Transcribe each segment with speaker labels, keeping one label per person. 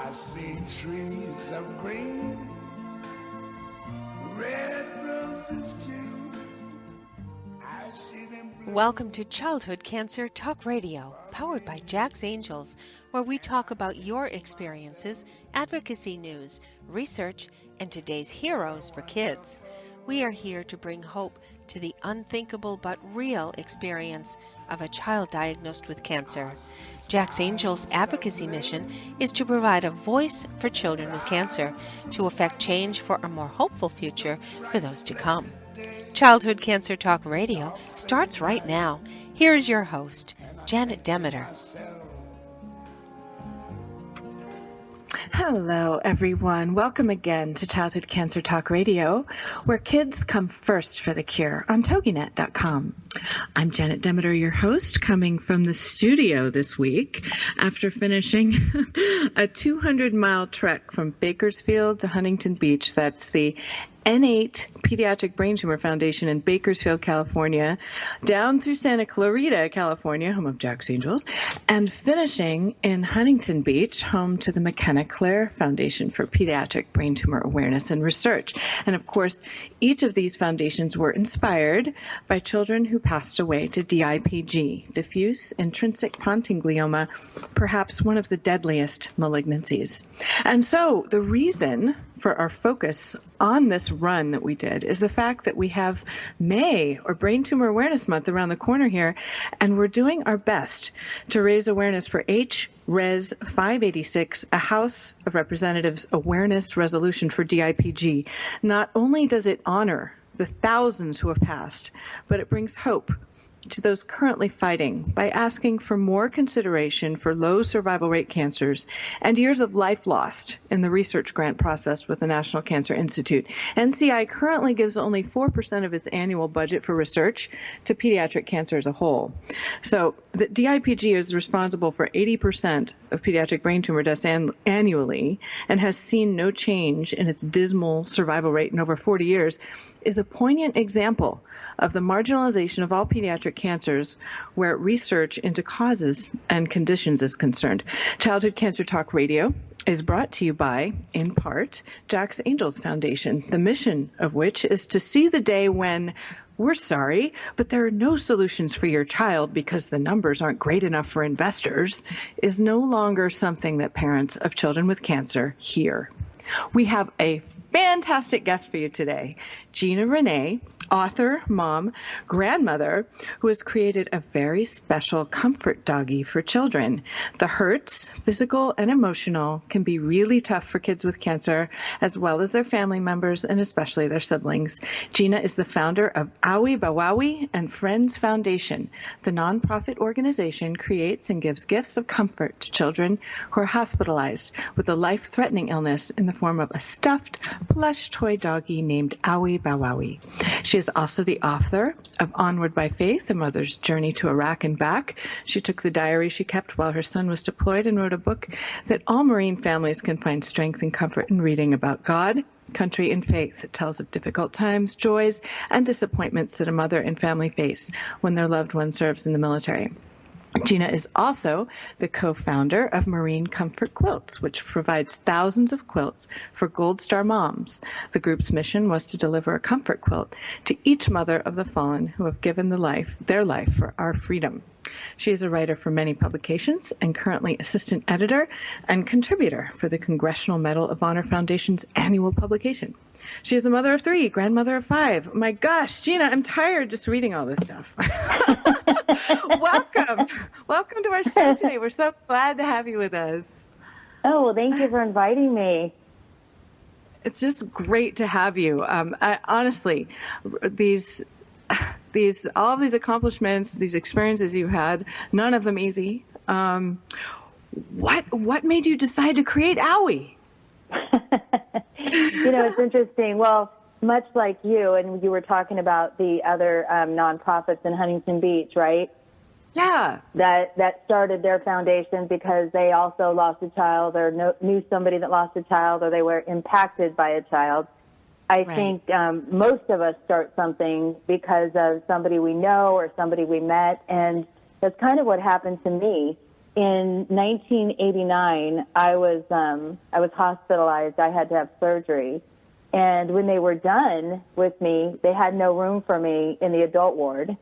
Speaker 1: I see trees of green, red roses too. I see them blue.
Speaker 2: Welcome to Childhood Cancer Talk Radio, powered by Jack's Angels, where we talk about your experiences, advocacy news, research, and today's heroes for kids. We are here to bring hope to the unthinkable but real experience of a child diagnosed with cancer. Jack's Angels advocacy mission is to provide a voice for children with cancer to effect change for a more hopeful future for those to come. Childhood Cancer Talk Radio starts right now. Here is your host, Janet Demeter.
Speaker 3: Hello, everyone. Welcome again to Childhood Cancer Talk Radio, where kids come first for the cure on TogiNet.com. I'm Janet Demeter, your host, coming from the studio this week after finishing a 200-mile trek from Bakersfield to Huntington Beach. That's the N8 Pediatric Brain Tumor Foundation in Bakersfield, California, down through Santa Clarita, California, home of Jack's Angels, and finishing in Huntington Beach, home to the McKenna Clare Foundation for Pediatric Brain Tumor Awareness and Research. And of course, each of these foundations were inspired by children who passed away to DIPG, diffuse intrinsic pontine glioma, perhaps one of the deadliest malignancies. And so the reason for our focus on this run that we did is the fact that we have May, or Brain Tumor Awareness Month, around the corner here, and we're doing our best to raise awareness for HRES 586, a House of Representatives awareness resolution for DIPG. Not only does it honor the thousands who have passed, but it brings hope to those currently fighting by asking for more consideration for low survival rate cancers and years of life lost in the research grant process with the National Cancer Institute. NCI currently gives only 4% of its annual budget for research to pediatric cancer as a whole. So the DIPG is responsible for 80% of pediatric brain tumor deaths annually and has seen no change in its dismal survival rate in over 40 years, is a poignant example of the marginalization of all pediatric cancers where research into causes and conditions is concerned. Childhood Cancer Talk Radio is brought to you by, in part, Jack's Angels Foundation, the mission of which is to see the day when we're sorry, but there are no solutions for your child because the numbers aren't great enough for investors, is no longer something that parents of children with cancer hear. We have a fantastic guest for you today, Gina Renay, author, mom, grandmother, who has created a very special comfort doggie for children. The hurts, physical and emotional, can be really tough for kids with cancer, as well as their family members and especially their siblings. Gina is the founder of Owie BowWowie and Friends Foundation. The nonprofit organization creates and gives gifts of comfort to children who are hospitalized with a life-threatening illness in the form of a stuffed plush toy doggie named Owie BowWowie. She is also the author of Onward by Faith, A Mother's Journey to Iraq and Back. She took the diary she kept while her son was deployed and wrote a book that all Marine families can find strength and comfort in reading about God, country, and faith. It tells of difficult times, joys, and disappointments that a mother and family face when their loved one serves in the military. Gina is also the co-founder of Marine Comfort Quilts, which provides thousands of quilts for Gold Star moms. The group's mission was to deliver a comfort quilt to each mother of the fallen who have given their life for our freedom. She is a writer for many publications and currently assistant editor and contributor for the Congressional Medal of Honor Foundation's annual publication. She is the mother of 3, grandmother of 5. My gosh, Gina, I'm tired just reading all this stuff. Welcome to our show today. We're so glad to have you with us.
Speaker 4: Oh, well, thank you for inviting me.
Speaker 3: It's just great to have you. Honestly, all of these accomplishments, these experiences you had, none of them easy. What made you decide to create Owie?
Speaker 4: It's interesting. Well, much like you, and you were talking about the other nonprofits in Huntington Beach, right?
Speaker 3: Yeah.
Speaker 4: That started their foundation because they also lost a child or knew somebody that lost a child or they were impacted by a child. I think most of us start something because of somebody we know or somebody we met, and that's kind of what happened to me. in 1989, I was hospitalized. I had to have surgery. And when they were done with me, they had no room for me in the adult ward.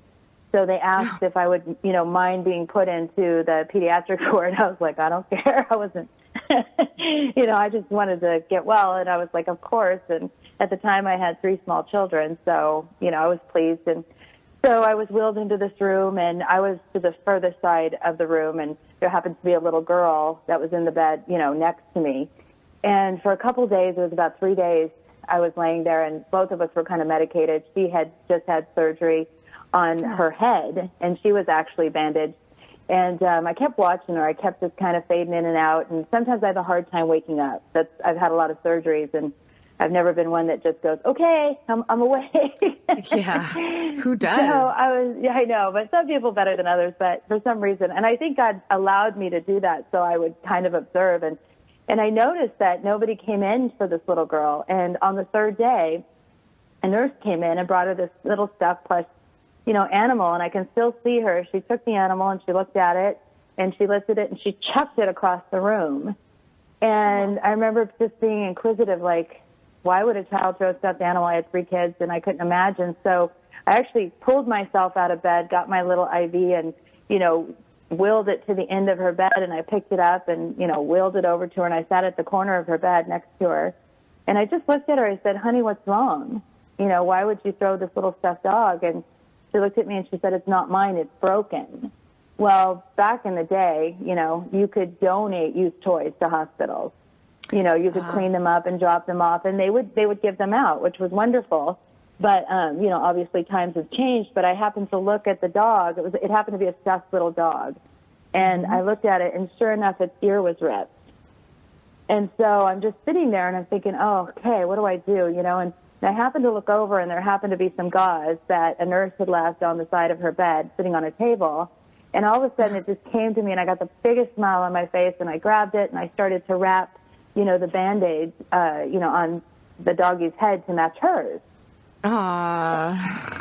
Speaker 4: So they asked if I would, mind being put into the pediatric ward. I was like, I don't care. I wasn't, I just wanted to get well. And I was like, of course. And at the time I had 3 small children. So, I was pleased. And so I was wheeled into this room, and I was to the furthest side of the room. And there happened to be a little girl that was in the bed, next to me. And for a couple of days, it was about 3 days, I was laying there, and both of us were kind of medicated. She had just had surgery on her head, and she was actually bandaged. And I kept watching her. I kept just kind of fading in and out, and sometimes I have a hard time waking up. I've had a lot of surgeries, and I've never been one that just goes, okay, I'm awake.
Speaker 3: Yeah, who does?
Speaker 4: So I know, but some people better than others, but for some reason, and I think God allowed me to do that so I would kind of observe. And I noticed that nobody came in for this little girl. And on the 3rd day, a nurse came in and brought her this little stuffed plush, animal, and I can still see her. She took the animal and she looked at it and she lifted it and she chucked it across the room. And I remember just being inquisitive, like, why would a child throw a stuffed animal? I had 3 kids and I couldn't imagine. So I actually pulled myself out of bed, got my little IV and, wheeled it to the end of her bed, and I picked it up and, wheeled it over to her, and I sat at the corner of her bed next to her. And I just looked at her. I said, honey, what's wrong? Why would you throw this little stuffed dog? And she looked at me and she said, it's not mine, it's broken. Well, back in the day, you could donate used toys to hospitals. You could clean them up and drop them off, and they would give them out, which was wonderful. But, obviously times have changed, but I happened to look at the dog. It happened to be a stuffed little dog. And I looked at it, and sure enough, its ear was ripped. And so I'm just sitting there, and I'm thinking, oh, okay, what do I do? And I happened to look over, and there happened to be some gauze that a nurse had left on the side of her bed sitting on a table. And all of a sudden, it just came to me, and I got the biggest smile on my face, and I grabbed it, and I started to wrap, the Band-Aids, on the doggie's head to match hers.
Speaker 3: Aww.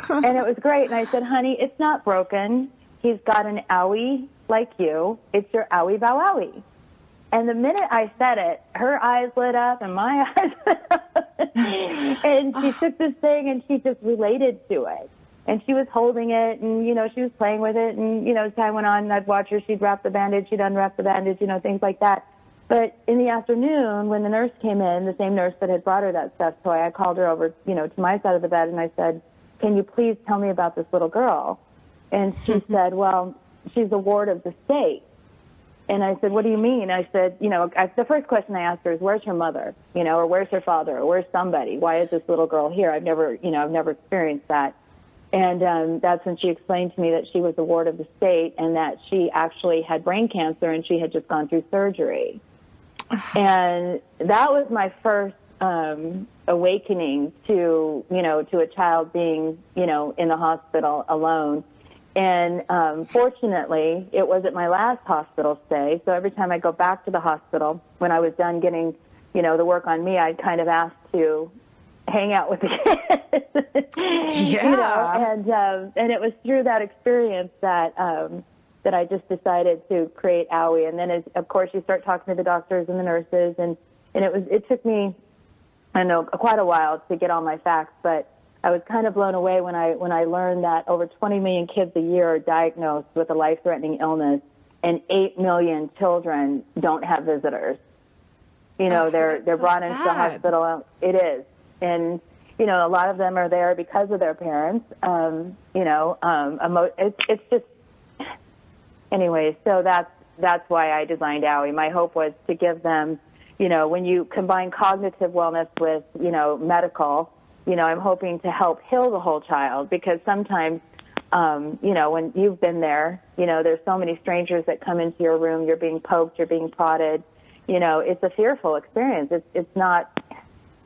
Speaker 4: And it was great. And I said, honey, it's not broken. He's got an Owie like you. It's your Owie BowWowie. And the minute I said it, her eyes lit up and my eyes lit up. And she took this thing and she just related to it. And she was holding it and, she was playing with it. And, as time went on, I'd watch her. She'd wrap the bandage. She'd unwrap the bandage, things like that. But in the afternoon, when the nurse came in, the same nurse that had brought her that stuffed toy, I called her over, to my side of the bed, and I said, can you please tell me about this little girl? And she said, well, she's a ward of the state. And I said, what do you mean? I said, the first question I asked her is, where's her mother? Or where's her father? Or where's somebody? Why is this little girl here? I've never experienced that. And that's when she explained to me that she was a ward of the state and that she actually had brain cancer and she had just gone through surgery. And that was my first awakening to a child being, in the hospital alone. And fortunately, it wasn't my last hospital stay. So every time I go back to the hospital, when I was done getting, the work on me, I'd kind of ask to hang out with the kids.
Speaker 3: Yeah.
Speaker 4: And it was through that experience that I just decided to create Owie. And then, of course, you start talking to the doctors and the nurses, and it took me, I know, quite a while to get all my facts, but I was kind of blown away when I learned that over 20 million kids a year are diagnosed with a life-threatening illness, and 8 million children don't have visitors. They're
Speaker 3: so
Speaker 4: brought into the hospital. It is. And, a lot of them are there because of their parents. It's just, anyways, so that's why I designed Owie. My hope was to give them, when you combine cognitive wellness with, medical, I'm hoping to help heal the whole child, because sometimes, when you've been there, there's so many strangers that come into your room, you're being poked, you're being prodded, it's a fearful experience.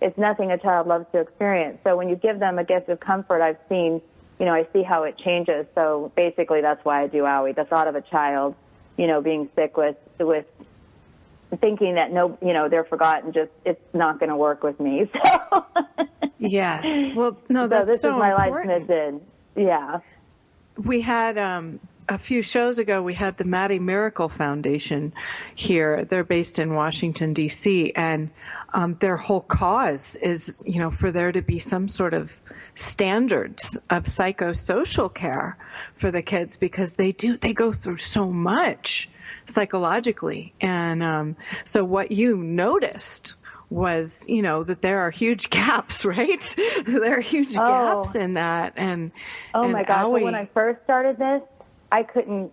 Speaker 4: It's nothing a child loves to experience. So when you give them a gift of comfort, I've seen, I see how it changes. So basically that's why I do Owie. The thought of a child, being sick with thinking that they're forgotten, it's not going to work with me. So
Speaker 3: yes. Well, no, that's
Speaker 4: so this
Speaker 3: so
Speaker 4: is my
Speaker 3: important.
Speaker 4: life mission. Yeah.
Speaker 3: We had a few shows ago, we had the Maddie Miracle Foundation here. They're based in Washington, D.C., and their whole cause is, for there to be some sort of standards of psychosocial care for the kids, because they go through so much psychologically. And so what you noticed was, that there are huge gaps, right? There are huge gaps in that. And
Speaker 4: my gosh!
Speaker 3: Owie,
Speaker 4: well, when I first started this, I couldn't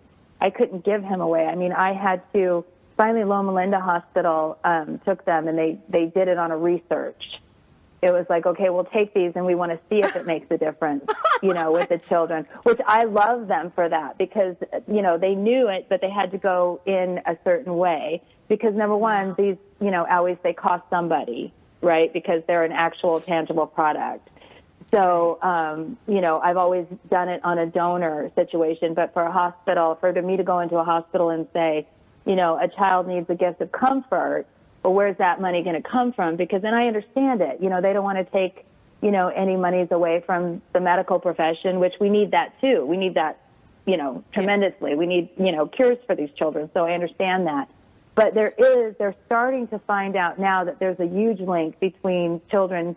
Speaker 4: give him away. I mean, I had to. Finally, Loma Linda Hospital took them, and they did it on a research. It was like, okay, we'll take these, and we want to see if it makes a difference, with the children. Which I love them for that, because they knew it, but they had to go in a certain way. Because number one, these, always they cost somebody, right? Because they're an actual tangible product. So, I've always done it on a donor situation, but for a hospital, for me to go into a hospital and say, a child needs a gift of comfort, well, where's that money going to come from? Because then I understand it. They don't want to take, any monies away from the medical profession, which we need that too. We need that, tremendously. We need, cures for these children. So I understand that. But they're starting to find out now that there's a huge link between children,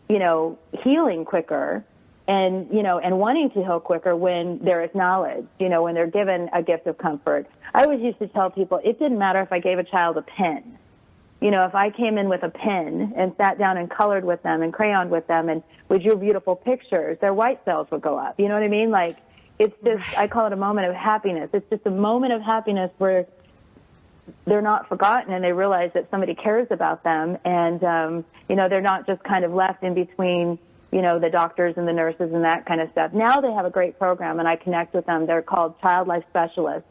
Speaker 4: healing quicker and, and wanting to heal quicker when they're acknowledged, when they're given a gift of comfort. I always used to tell people it didn't matter if I gave a child a pen. If I came in with a pen and sat down and colored with them and crayoned with them and we drew beautiful pictures, their white cells would go up. You know what I mean? Like, it's just, I call it a moment of happiness. It's just a moment of happiness where they're not forgotten and they realize that somebody cares about them. And, they're not just kind of left in between, the doctors and the nurses and that kind of stuff. Now they have a great program, and I connect with them. They're called Child Life Specialists.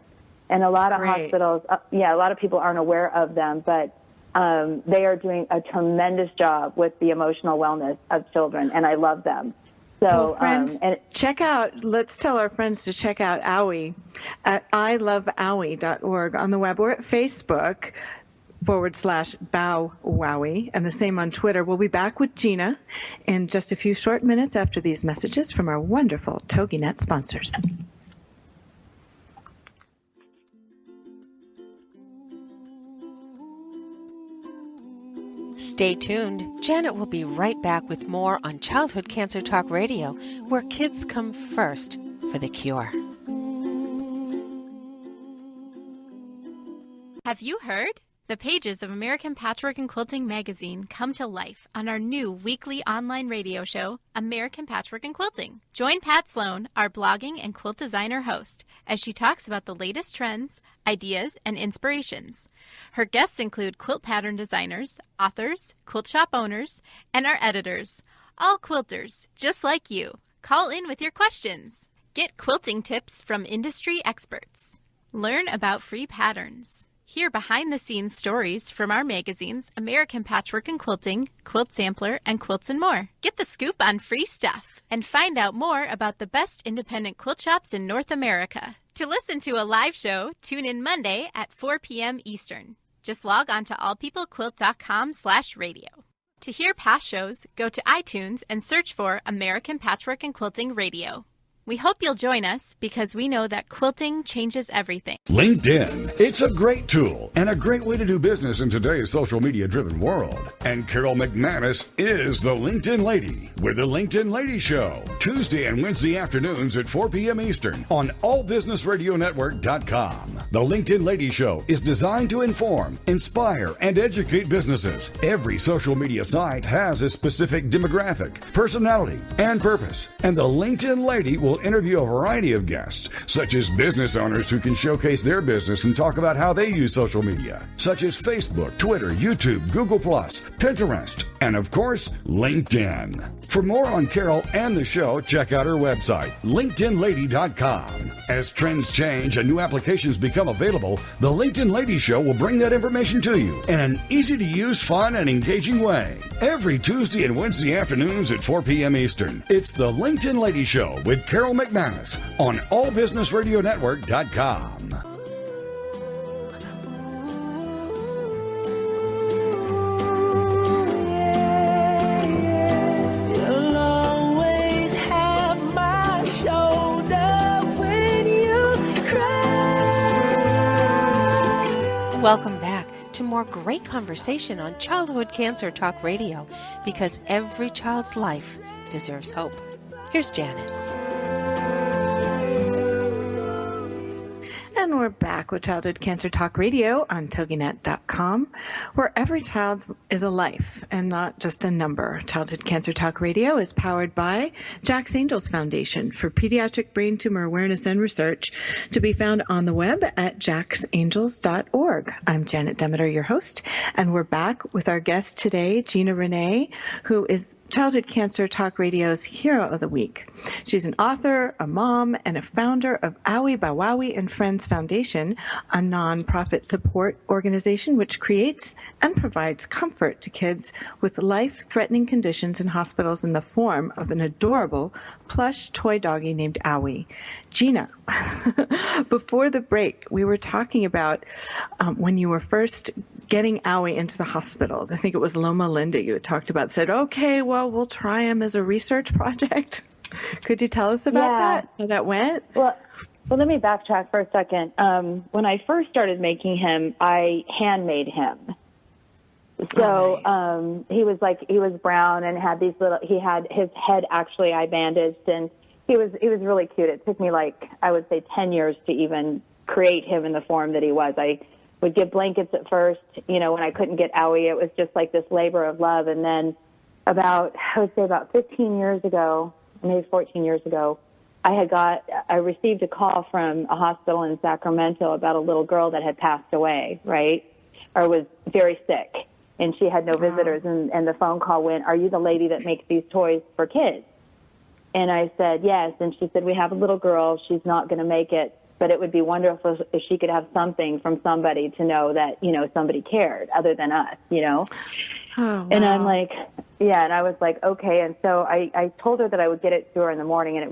Speaker 4: And a lot of hospitals, a lot of people aren't aware of them, but they are doing a tremendous job with the emotional wellness of children, and I love them. So,
Speaker 3: well, friends, let's tell our friends to check out Owie at iloveowie.org on the web, or at Facebook /BowWowie, and the same on Twitter. We'll be back with Gina in just a few short minutes after these messages from our wonderful TogiNet sponsors.
Speaker 2: Stay tuned. Janet will be right back with more on Childhood Cancer Talk Radio, where kids come first for the cure.
Speaker 5: Have you heard? The pages of American Patchwork and Quilting magazine come to life on our new weekly online radio show, American Patchwork and Quilting. Join Pat Sloan, our blogging and quilt designer host, as she talks about the latest trends, ideas, and inspirations. Her guests include quilt pattern designers, authors, quilt shop owners, and our editors, all quilters, just like you. Call in with your questions. Get quilting tips from industry experts. Learn about free patterns. Hear behind-the-scenes stories from our magazines, American Patchwork and Quilting, Quilt Sampler, and Quilts and More. Get the scoop on free stuff and find out more about the best independent quilt shops in North America. To listen to a live show, tune in Monday at 4 p.m. Eastern. Just log on to allpeoplequilt.com/radio. To hear past shows, go to iTunes and search for American Patchwork and Quilting Radio. We hope you'll join us because we know that quilting changes everything.
Speaker 6: LinkedIn. It's a great tool and a great way to do business in today's social media-driven world. And Carol McManus is the LinkedIn Lady with the LinkedIn Lady Show. Tuesday and Wednesday afternoons at 4 p.m. Eastern on allbusinessradionetwork.com. The LinkedIn Lady Show is designed to inform, inspire, and educate businesses. Every social media site has a specific demographic, personality, and purpose. And the LinkedIn Lady will interview a variety of guests, such as business owners who can showcase their business and talk about how they use social media, such as Facebook, Twitter, YouTube, Google+, Pinterest, and of course, LinkedIn. For more on Carol and the show, check out her website, LinkedInLady.com. As trends change and new applications become available, the LinkedIn Lady Show will bring that information to you in an easy-to-use, fun, and engaging way. Every Tuesday and Wednesday afternoons at 4 p.m. Eastern, it's the LinkedIn Lady Show with Carol McManus on allbusinessradionetwork.com.
Speaker 1: You'll always have my shoulder when you cry.
Speaker 2: Welcome back to more great conversation on Childhood Cancer Talk Radio, because every child's life deserves hope. Here's Janet.
Speaker 3: And we're back with Childhood Cancer Talk Radio on TogiNet.com, where every child is a life and not just a number. Childhood Cancer Talk Radio is powered by Jack's Angels Foundation for Pediatric Brain Tumor Awareness and Research, to be found on the web at jacksangels.org. I'm Janet Demeter, your host, and we're back with our guest today, Gina Renay, who is Childhood Cancer Talk Radio's Hero of the Week. She's an author, a mom, and a founder of Owie BowWowie and Friends Foundation, a nonprofit support organization which creates and provides comfort to kids with life-threatening conditions in hospitals in the form of an adorable plush toy doggie named Owie. Gina, before the break, we were talking about when you were first getting Owie into the hospitals. I think it was Loma Linda you had talked about, said, okay, well, we'll try him as a research project. Could you tell us about that, how that went?
Speaker 4: Well, let me backtrack for a second. When I first started making him, I handmade him. So nice. He was brown and had these he had his head actually I bandaged, and he was really cute. It took me I would say 10 years to even create him in the form that he was. I would give blankets at first, when I couldn't get Owie, it was just like this labor of love. And then about 15 years ago, maybe 14 years ago, I received a call from a hospital in Sacramento about a little girl that had passed away, right? Or was very sick, and she had no visitors. And the phone call went, "Are you the lady that makes these toys for kids?" And I said, "Yes." And she said, "We have a little girl. She's not going to make it, but it would be wonderful if she could have something from somebody to know that, somebody cared other than us, Oh, wow. And I'm like, yeah. And I was like, okay. And so I told her that I would get it to her in the morning. And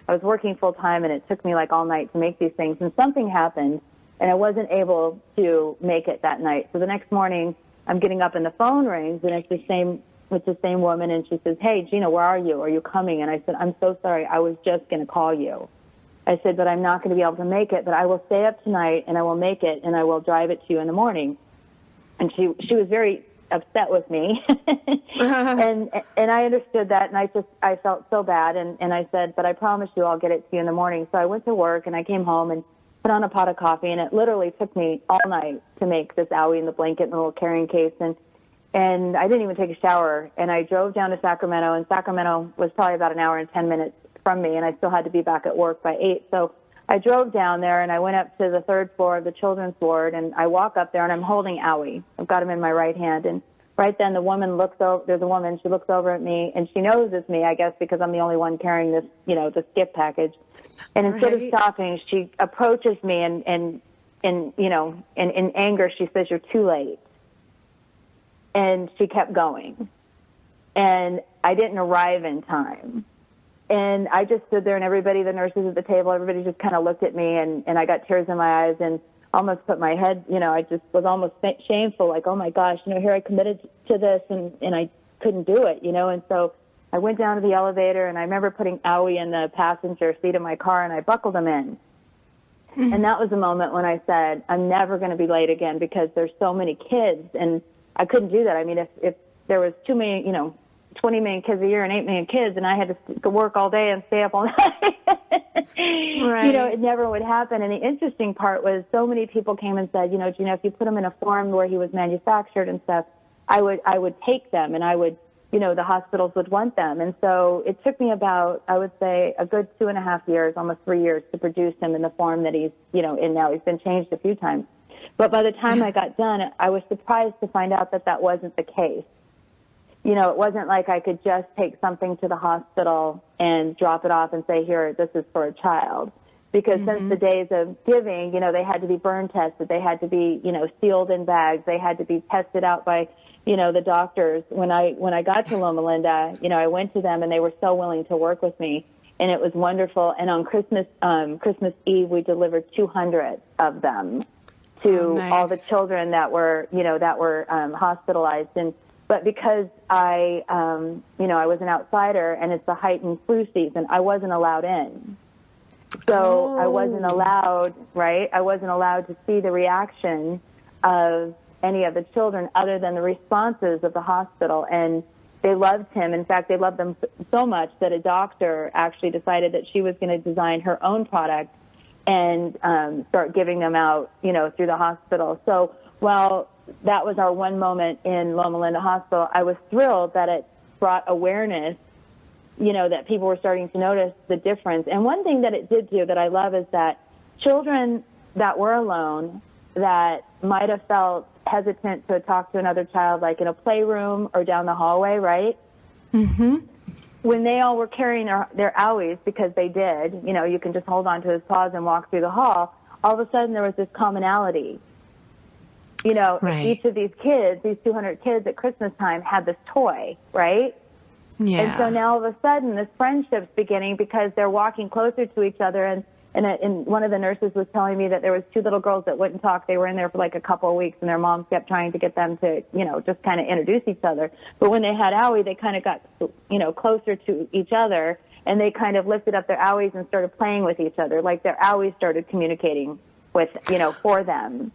Speaker 4: I was working full time, and it took me all night to make these things. And something happened, and I wasn't able to make it that night. So the next morning, I'm getting up and the phone rings, and it's the same woman. And she says, "Hey, Gina, where are you? Are you coming?" And I said, "I'm so sorry. I was just going to call you." I said, "But I'm not going to be able to make it, but I will stay up tonight and I will make it and I will drive it to you in the morning." And she was very upset with me. and I understood that, and I felt so bad, and I said, "But I promise you I'll get it to you in the morning." So I went to work, and I came home and put on a pot of coffee, and it literally took me all night to make this Owie in the blanket and the little carrying case, and I didn't even take a shower. And I drove down to Sacramento, and Sacramento was probably about an hour and 10 minutes from me, and I still had to be back at work by 8. So I drove down there, and I went up to the third floor of the children's ward, and I walk up there, and I'm holding Owie. I've got him in my right hand, and right then the woman looks over. There's a woman. She looks over at me, and she knows it's me, I guess, because I'm the only one carrying this, this gift package. And instead of stopping, she approaches me, and in anger, she says, "You're too late." And she kept going, and I didn't arrive in time. And I just stood there, and everybody, the nurses at the table, everybody just kind of looked at me, and I got tears in my eyes and almost put my head, I just was almost shameful, like, oh my gosh, here I committed to this, and I couldn't do it, And so I went down to the elevator, and I remember putting Owie in the passenger seat of my car, and I buckled him in. Mm-hmm. And that was the moment when I said, I'm never going to be late again, because there's so many kids, and I couldn't do that. I mean, if there was 2 million, 20 million kids a year and 8 million kids, and I had to work all day and stay up all night,
Speaker 3: right.
Speaker 4: It never would happen. And the interesting part was so many people came and said, Gina, if you put him in a form where he was manufactured and stuff, I would take them, and I would, the hospitals would want them. And so it took me about, I would say, a good 2.5 years, almost 3 years, to produce him in the form that he's, in now. He's been changed a few times. But by the time I got done, I was surprised to find out that wasn't the case. It wasn't like I could just take something to the hospital and drop it off and say, here, this is for a child. Because since the days of giving, they had to be burn tested. They had to be, sealed in bags. They had to be tested out by, the doctors. When I got to Loma Linda, I went to them, and they were so willing to work with me. And it was wonderful. And on Christmas Eve, we delivered 200 of them to all the children that were, hospitalized. But because I was an outsider, and it's the heightened flu season, I wasn't allowed in. So I wasn't allowed, right? I wasn't allowed to see the reaction of any of the children other than the responses of the hospital. And they loved him. In fact, they loved them so much that a doctor actually decided that she was going to design her own product and start giving them out, through the hospital. So while that was our one moment in Loma Linda Hospital, I was thrilled that it brought awareness, that people were starting to notice the difference. And one thing that it did do that I love is that children that were alone, that might have felt hesitant to talk to another child, like in a playroom or down the hallway, right? Mm-hmm. When they all were carrying their Owies, because they did, you can just hold on to his paws and walk through the hall, all of a sudden there was this commonality.
Speaker 3: Right.
Speaker 4: Each of these kids, these 200 kids at Christmas time, had this toy, right?
Speaker 3: Yeah.
Speaker 4: And so now all of a sudden this friendship's beginning because they're walking closer to each other. And one of the nurses was telling me that there was 2 little girls that wouldn't talk. They were in there for like a couple of weeks, and their moms kept trying to get them to, just kind of introduce each other. But when they had Owie, they kind of got, closer to each other, and they kind of lifted up their Owies and started playing with each other. Like their Owies started communicating with, for them.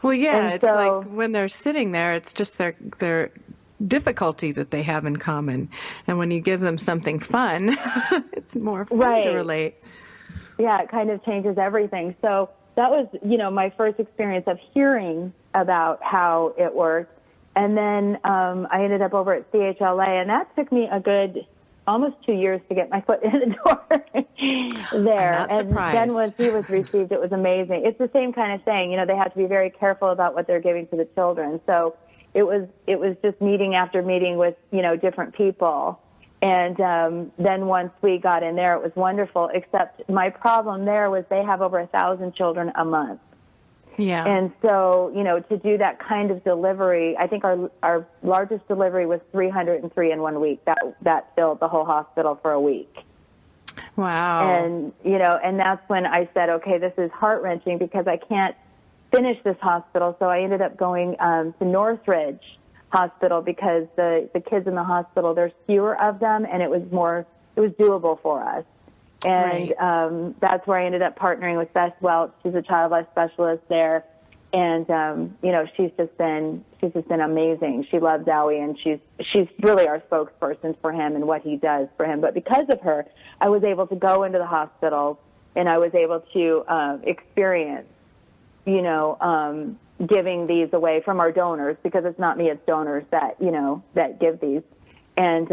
Speaker 3: Well, yeah,
Speaker 4: and
Speaker 3: it's like when they're sitting there, it's just their difficulty that they have in common. And when you give them something fun, it's more fun to relate.
Speaker 4: Yeah, it kind of changes everything. So that was, my first experience of hearing about how it worked. And then I ended up over at CHLA, and that took me a good almost 2 years to get my foot in the door there.
Speaker 3: I'm not surprised.
Speaker 4: And then once he was received, it was amazing. It's the same kind of thing. They have to be very careful about what they're giving to the children. So it was just meeting after meeting with, different people. And then once we got in there, it was wonderful, except my problem there was they have over 1,000 children a month.
Speaker 3: Yeah.
Speaker 4: And so, to do that kind of delivery, I think our largest delivery was 303 in 1 week. That filled the whole hospital for a week.
Speaker 3: Wow.
Speaker 4: And, and that's when I said, okay, this is heart-wrenching because I can't finish this hospital. So I ended up going to Northridge Hospital because the kids in the hospital, there's fewer of them, and it was doable for us. And
Speaker 3: right.
Speaker 4: That's where I ended up partnering with Beth Welch. She's a child life specialist there, and she's just been amazing. She loves Owie, and she's really our spokesperson for him and what he does for him. But because of her, I was able to go into the hospital, and I was able to experience, giving these away from our donors, because it's not me, it's donors that give these. And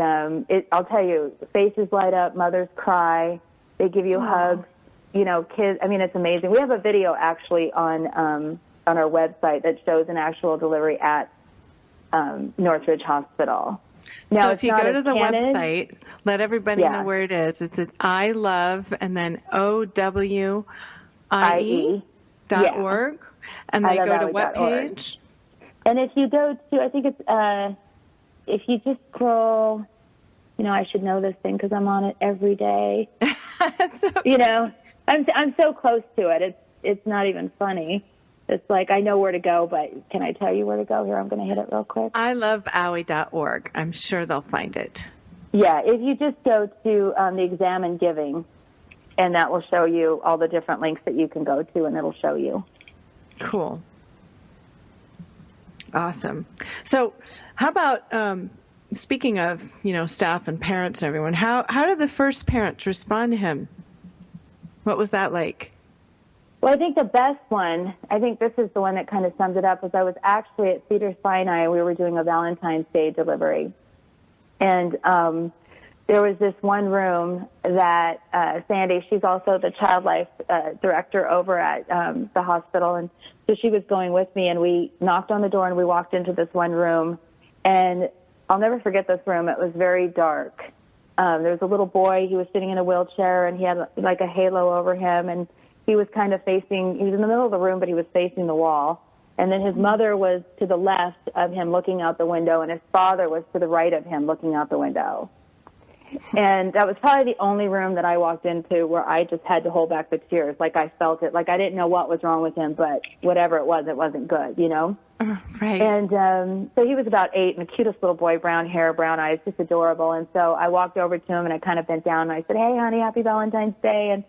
Speaker 4: I'll tell you, faces light up, mothers cry, they give you hugs, kids. I mean, it's amazing. We have a video actually on our website that shows an actual delivery at Northridge Hospital. Now,
Speaker 3: so if you go to the website, let everybody know where it is. It's at I love and then OWIE.org. And they go to what page?
Speaker 4: And if you go to, I think it's, if you just scroll, I should know this thing because I'm on it every day. Okay. I'm so close to it. It's not even funny. It's like I know where to go, but can I tell you where to go? Here, I'm going to hit it real quick.
Speaker 3: I love OWIE.org. I'm sure they'll find it.
Speaker 4: Yeah, if you just go to the Examine Giving, and that will show you all the different links that you can go to, and it'll show you.
Speaker 3: Cool. Awesome. So how about, speaking of, staff and parents and everyone, how did the first parents respond to him? What was that like?
Speaker 4: Well, I think the best one, I think this is the one that kind of sums it up, was I was actually at Cedars-Sinai. We were doing a Valentine's Day delivery. And there was this one room that Sandy, she's also the child life director over at the hospital, and so she was going with me, and we knocked on the door and we walked into this one room, and I'll never forget this room. It was very dark. There was a little boy. He was sitting in a wheelchair, and he had like a halo over him, and he was kind of he was in the middle of the room, but he was facing the wall. And then his mother was to the left of him looking out the window, and his father was to the right of him looking out the window. And that was probably the only room that I walked into where I just had to hold back the tears. Like I felt it. Like I didn't know what was wrong with him, but whatever it wasn't good,
Speaker 3: Right.
Speaker 4: And so he was about 8, and the cutest little boy, brown hair, brown eyes, just adorable. And so I walked over to him, and I kind of bent down, and I said, "Hey, honey, happy Valentine's Day." And,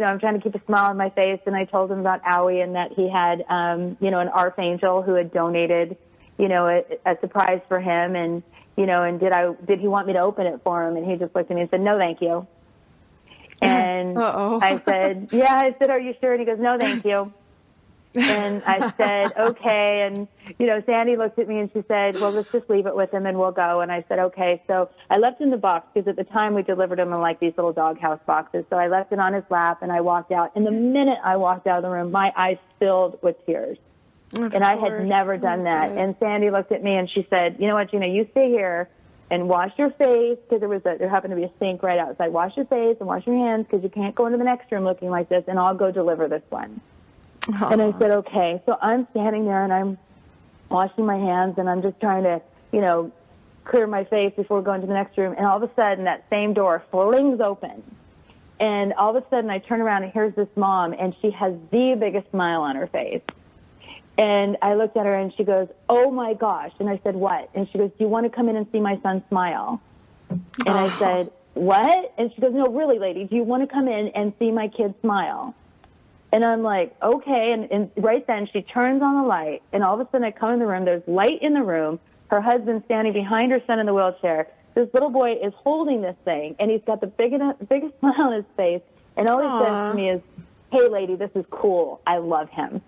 Speaker 4: I'm trying to keep a smile on my face, and I told him about Owie and that he had, an archangel who had donated, a surprise for him, and did he want me to open it for him? And he just looked at me and said, "No, thank you." And I said, "Yeah." I said, "Are you sure?" And he goes, "No, thank you." And I said, "Okay." And, Sandy looked at me and she said, "Well, let's just leave it with him and we'll go." And I said, "Okay." So I left him the box because at the time we delivered him in like these little doghouse boxes. So I left it on his lap and I walked out. And the minute I walked out of the room, my eyes filled with tears. And I had never done that. And Sandy looked at me and she said, "You know what, Gina, you stay here and wash your face," because there happened to be a sink right outside. "Wash your face and wash your hands because you can't go into the next room looking like this, and I'll go deliver this one." Aww. And I said, "Okay." So I'm standing there and I'm washing my hands and I'm just trying to, clear my face before going to the next room. And all of a sudden that same door flings open. And all of a sudden I turn around and here's this mom, and she has the biggest smile on her face. And I looked at her and she goes, "Oh my gosh." And I said, "What?" And she goes, "Do you want to come in and see my son smile?" And I said, "What?" And she goes, "No, really, lady, do you want to come in and see my kid smile?" And I'm like, "Okay." And right then she turns on the light, and all of a sudden I come in the room. There's light in the room. Her husband's standing behind her son in the wheelchair. This little boy is holding this thing, and he's got the biggest smile on his face. And all he says to me is, "Hey, lady, this is cool. I love him."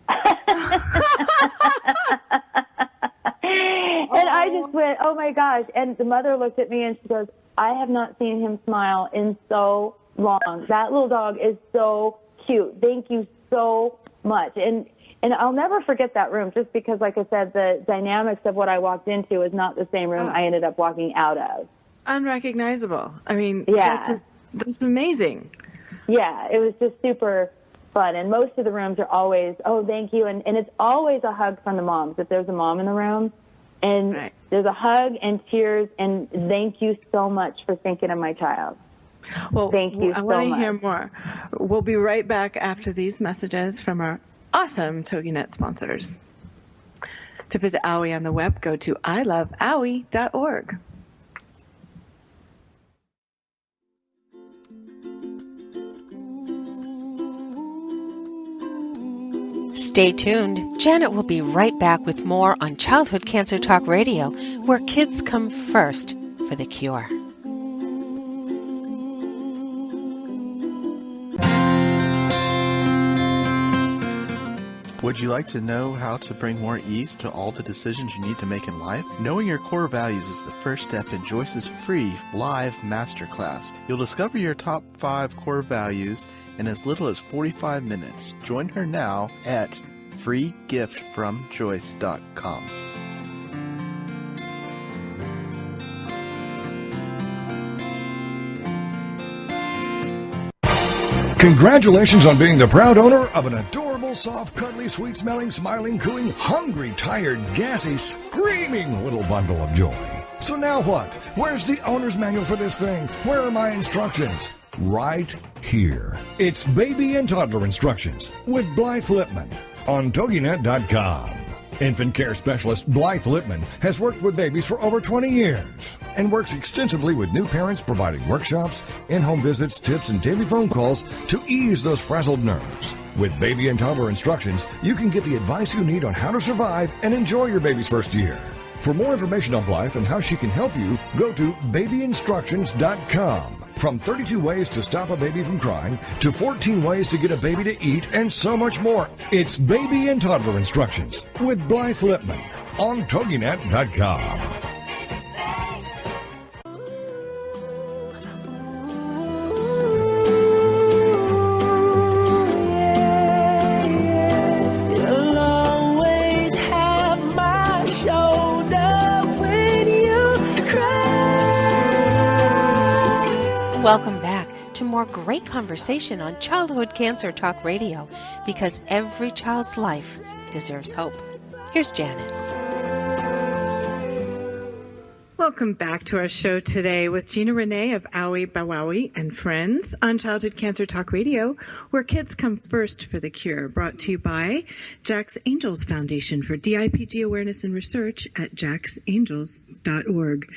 Speaker 4: And I just went, "Oh my gosh." And the mother looked at me and she goes, "I have not seen him smile in so long. That little dog is so cute. Thank you so much." And I'll never forget that room, just because, like I said, the dynamics of what I walked into is not the same room I ended up walking out of.
Speaker 3: Unrecognizable. I mean,
Speaker 4: yeah.
Speaker 3: That's amazing.
Speaker 4: Yeah, it was just super fun. And most of the rooms are always, "Oh, thank you." And it's always a hug from the moms. If there's a mom in the room, and there's a hug and tears and "Thank you so much for thinking of my child."
Speaker 3: Well,
Speaker 4: thank you so much.
Speaker 3: I want to hear more. We'll be right back after these messages from our awesome TogiNet sponsors. To visit Owie on the web, go to iloveowie.org.
Speaker 2: Stay tuned. Janet will be right back with more on Childhood Cancer Talk Radio, where kids come first for the cure.
Speaker 7: Would you like to know how to bring more ease to all the decisions you need to make in life? Knowing your core values is the first step in Joyce's free live masterclass. You'll discover your top 5 core values in as little as 45 minutes. Join her now at freegiftfromjoyce.com.
Speaker 6: Congratulations on being the proud owner of an adorable, soft, cuddly, sweet-smelling, smiling, cooing, hungry, tired, gassy, screaming little bundle of joy. So now what? Where's the owner's manual for this thing? Where are my instructions? Right here. It's Baby and Toddler Instructions with Blythe Lipman on TogiNet.com. Infant care specialist Blythe Lipman has worked with babies for over 20 years and works extensively with new parents, providing workshops, in-home visits, tips, and daily phone calls to ease those frazzled nerves. With Baby and Toddler Instructions, you can get the advice you need on how to survive and enjoy your baby's first year. For more information on Blythe and how she can help you, go to babyinstructions.com. From 32 ways to stop a baby from crying, to 14 ways to get a baby to eat, and so much more. It's Baby and Toddler Instructions with Blythe Lipman on TogiNet.com.
Speaker 2: Welcome back to more great conversation on Childhood Cancer Talk Radio, because every child's life deserves hope. Here's Janet.
Speaker 3: Welcome back to our show today with Gina Renay of Owie BowWowie and friends on Childhood Cancer Talk Radio, where kids come first for the cure, brought to you by Jack's Angels Foundation for DIPG Awareness and Research at jacksangels.org.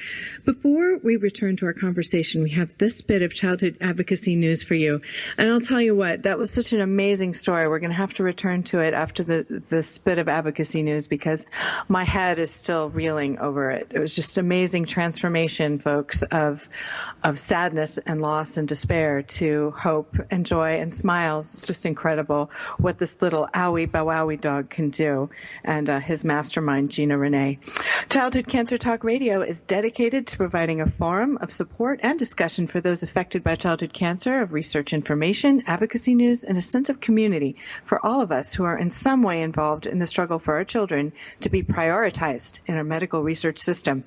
Speaker 3: Before we return to our conversation, we have this bit of childhood advocacy news for you. And I'll tell you what, that was such an amazing story. We're going to have to return to it after this bit of advocacy news because my head is still reeling over it. It was just amazing transformation, folks, of sadness and loss and despair to hope and joy and smiles. It's just incredible what this little Owie BowWowie dog can do, and his mastermind, Gina Renay. Childhood Cancer Talk Radio is dedicated to providing a forum of support and discussion for those affected by childhood cancer, of research information, advocacy news, and a sense of community for all of us who are in some way involved in the struggle for our children to be prioritized in our medical research system.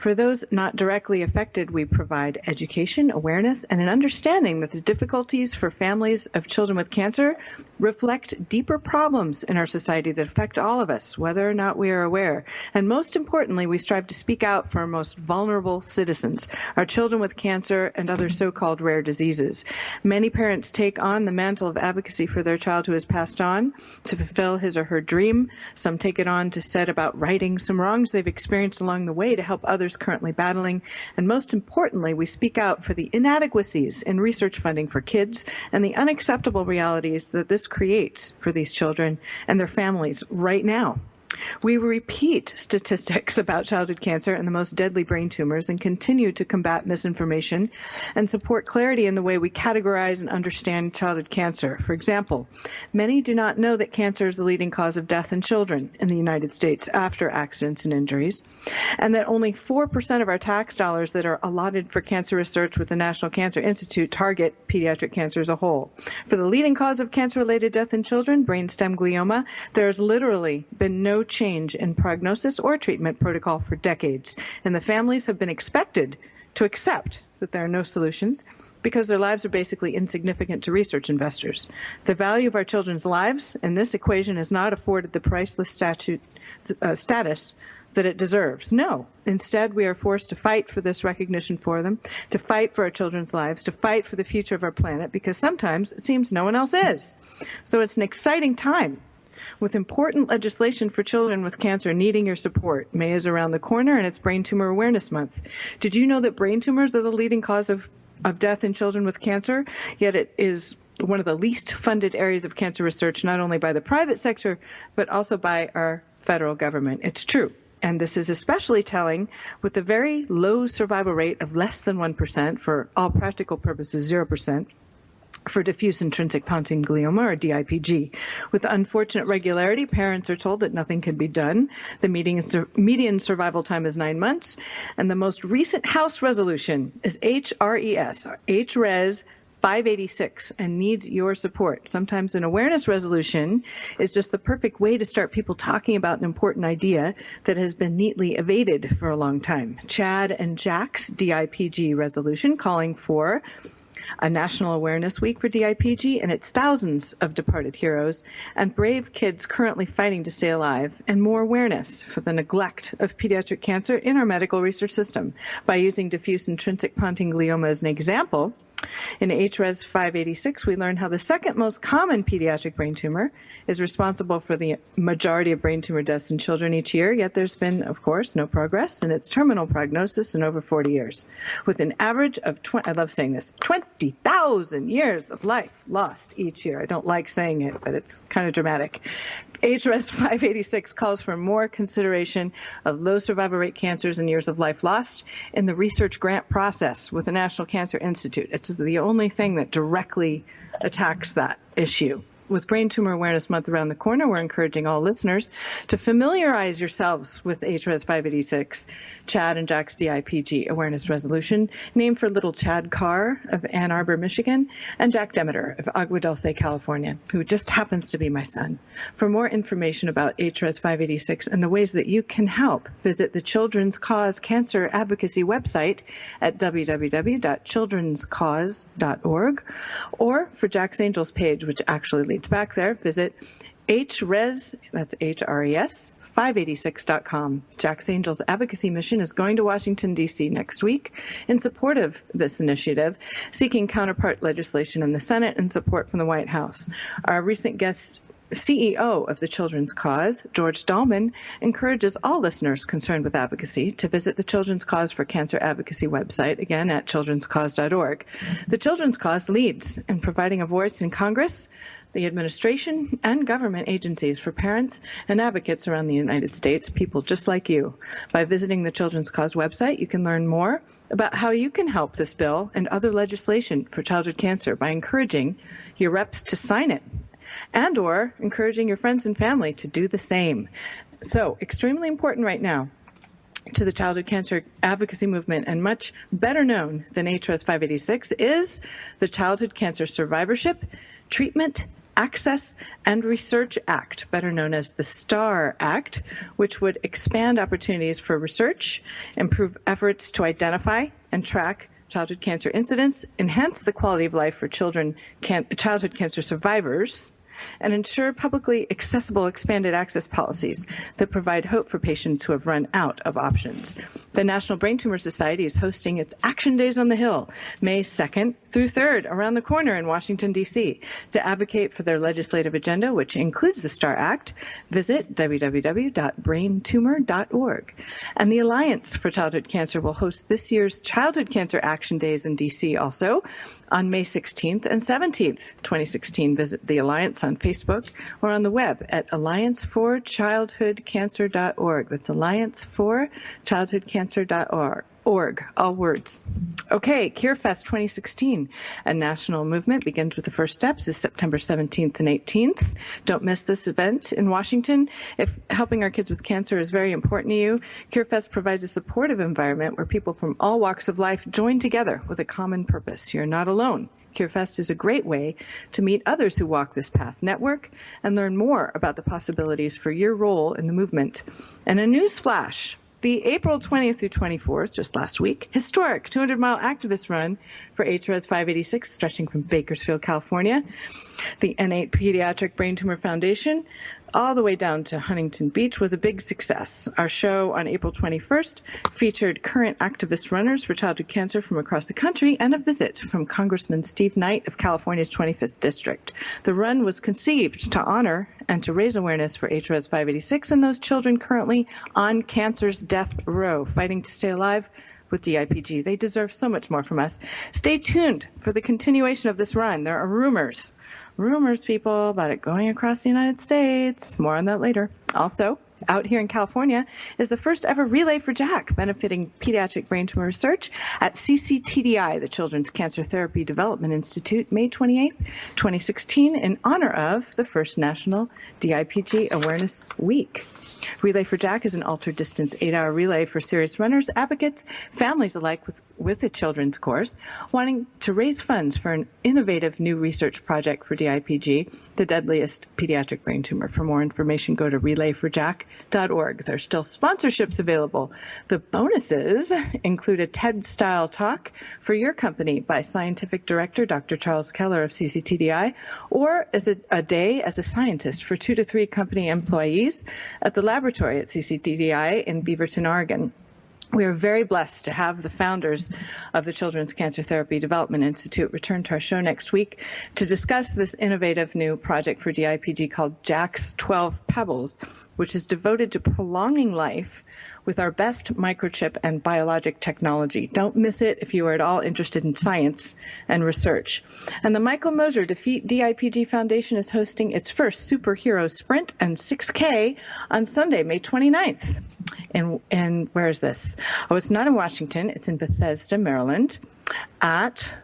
Speaker 3: For those not directly affected, we provide education, awareness, and an understanding that the difficulties for families of children with cancer reflect deeper problems in our society that affect all of us, whether or not we are aware. And most importantly, we strive to speak out for our most vulnerable citizens, our children with cancer and other so-called rare diseases. Many parents take on the mantle of advocacy for their child who has passed on to fulfill his or her dream. Some take it on to set about righting some wrongs they've experienced along the way to help others currently battling. And most importantly, we speak out for the inadequacies in research funding for kids and the unacceptable realities that this creates for these children and their families right now. We repeat statistics about childhood cancer and the most deadly brain tumors and continue to combat misinformation and support clarity in the way we categorize and understand childhood cancer. For example, many do not know that cancer is the leading cause of death in children in the United States after accidents and injuries, and that only 4% of our tax dollars that are allotted for cancer research with the National Cancer Institute target pediatric cancer as a whole. For the leading cause of cancer-related death in children, brainstem glioma, there has literally been no change in prognosis or treatment protocol for decades, and the families have been expected to accept that there are no solutions because their lives are basically insignificant to research investors. The value of our children's lives in this equation is not afforded the priceless status that it deserves. No. Instead, we are forced to fight for this recognition for them, to fight for our children's lives, to fight for the future of our planet, because sometimes it seems no one else is. So it's an exciting time with important legislation for children with cancer needing your support. May is around the corner, and it's Brain Tumor Awareness Month. Did you know that brain tumors are the leading cause of death in children with cancer? Yet it is one of the least funded areas of cancer research, not only by the private sector, but also by our federal government. It's true. And this is especially telling with the very low survival rate of less than 1%, for all practical purposes 0%, for diffuse intrinsic pontine glioma, or DIPG. With unfortunate regularity, parents are told that nothing can be done. The median survival time is 9 months, and the most recent House resolution is HRES 586 and needs your support. Sometimes an awareness resolution is just the perfect way to start people talking about an important idea that has been neatly evaded for a long time. Chad and Jack's DIPG resolution calling for a National Awareness Week for DIPG and its thousands of departed heroes and brave kids currently fighting to stay alive, and more awareness for the neglect of pediatric cancer in our medical research system. By using diffuse intrinsic pontine glioma as an example, in HRES 586, we learn how the second most common pediatric brain tumor is responsible for the majority of brain tumor deaths in children each year, yet there's been, of course, no progress in its terminal prognosis in over 40 years. With an average of, 20,000 years of life lost each year. I don't like saying it, but it's kind of dramatic. HRES 586 calls for more consideration of low survival rate cancers and years of life lost in the research grant process with the National Cancer Institute. It's the only thing that directly attacks that issue. With Brain Tumor Awareness Month around the corner, we're encouraging all listeners to familiarize yourselves with HRES 586, Chad and Jack's DIPG Awareness Resolution, named for little Chad Carr of Ann Arbor, Michigan, and Jack Demeter of Agua Dulce, California, who just happens to be my son. For more information about HRES 586 and the ways that you can help, visit the Children's Cause Cancer Advocacy website at www.childrenscause.org, or for Jack's Angels page, which actually leads back there, visit HRES, that's HRES, 586.com. Jack's Angels Advocacy Mission is going to Washington, D.C. next week in support of this initiative, seeking counterpart legislation in the Senate and support from the White House. Our recent guest, CEO of the Children's Cause, George Dahlman, encourages all listeners concerned with advocacy to visit the Children's Cause for Cancer Advocacy website, again at childrenscause.org. The Children's Cause leads in providing a voice in Congress, the administration, and government agencies for parents and advocates around the United States, people just like you. By visiting the Children's Cause website, you can learn more about how you can help this bill and other legislation for childhood cancer by encouraging your reps to sign it and or encouraging your friends and family to do the same. So, extremely important right now to the childhood cancer advocacy movement, and much better known than HRES 586, is the Childhood Cancer Survivorship, Treatment, Access, and Research Act, better known as the STAR Act, which would expand opportunities for research, improve efforts to identify and track childhood cancer incidents, enhance the quality of life for childhood cancer survivors, and ensure publicly accessible expanded access policies that provide hope for patients who have run out of options. The National Brain Tumor Society is hosting its Action Days on the Hill, May 2nd through 3rd, around the corner in Washington, D.C. To advocate for their legislative agenda, which includes the STAR Act, visit www.braintumor.org. And the Alliance for Childhood Cancer will host this year's Childhood Cancer Action Days in D.C. also on May 16th and 17th, 2016. Visit the Alliance on Facebook or on the web at allianceforchildhoodcancer.org. That's allianceforchildhoodcancer.org. All words. Okay, CureFest 2016, a national movement, begins with the first steps, is September 17th and 18th. Don't miss this event in Washington. If helping our kids with cancer is very important to you, CureFest provides a supportive environment where people from all walks of life join together with a common purpose. You're not alone. CureFest is a great way to meet others who walk this path, network, and learn more about the possibilities for your role in the movement. And a news flash. The April 20th through 24th, just last week, historic 200-mile activist run for HRES 586, stretching from Bakersfield, California, the N8 Pediatric Brain Tumor Foundation, all the way down to Huntington Beach, was a big success. Our show on April 21st featured current activist runners for childhood cancer from across the country and a visit from Congressman Steve Knight of California's 25th District. The run was conceived to honor and to raise awareness for HRES 586 and those children currently on cancer's death row, fighting to stay alive with DIPG. They deserve so much more from us. Stay tuned for the continuation of this run. There are rumors, people, about it going across the United States. More on that later. Also, out here in California is the first ever Relay for Jack, benefiting pediatric brain tumor research at CCTR, the Children's Cancer Therapy Development Institute, May 28th, 2016, in honor of the first National DIPG Awareness Week. Relay for Jack is an ultra-distance 8-hour relay for serious runners, advocates, families alike with the children's course, wanting to raise funds for an innovative new research project for DIPG, the deadliest pediatric brain tumor. For more information, go to relayforjack.org. There's still sponsorships available. The bonuses include a TED-style talk for your company by scientific director Dr. Charles Keller of CCTR, or as a day as a scientist for 2 to 3 company employees at the laboratory at CCTR in Beaverton, Oregon. We are very blessed to have the founders of the Children's Cancer Therapy Development Institute return to our show next week to discuss this innovative new project for DIPG called Jack's 12 Pebbles, which is devoted to prolonging life with our best microchip and biologic technology. Don't miss it if you are at all interested in science and research. And the Michael Moser Defeat DIPG Foundation is hosting its first superhero sprint and 6K on Sunday, May 29th. And where is this? Oh, it's not in Washington. It's in Bethesda, Maryland, it's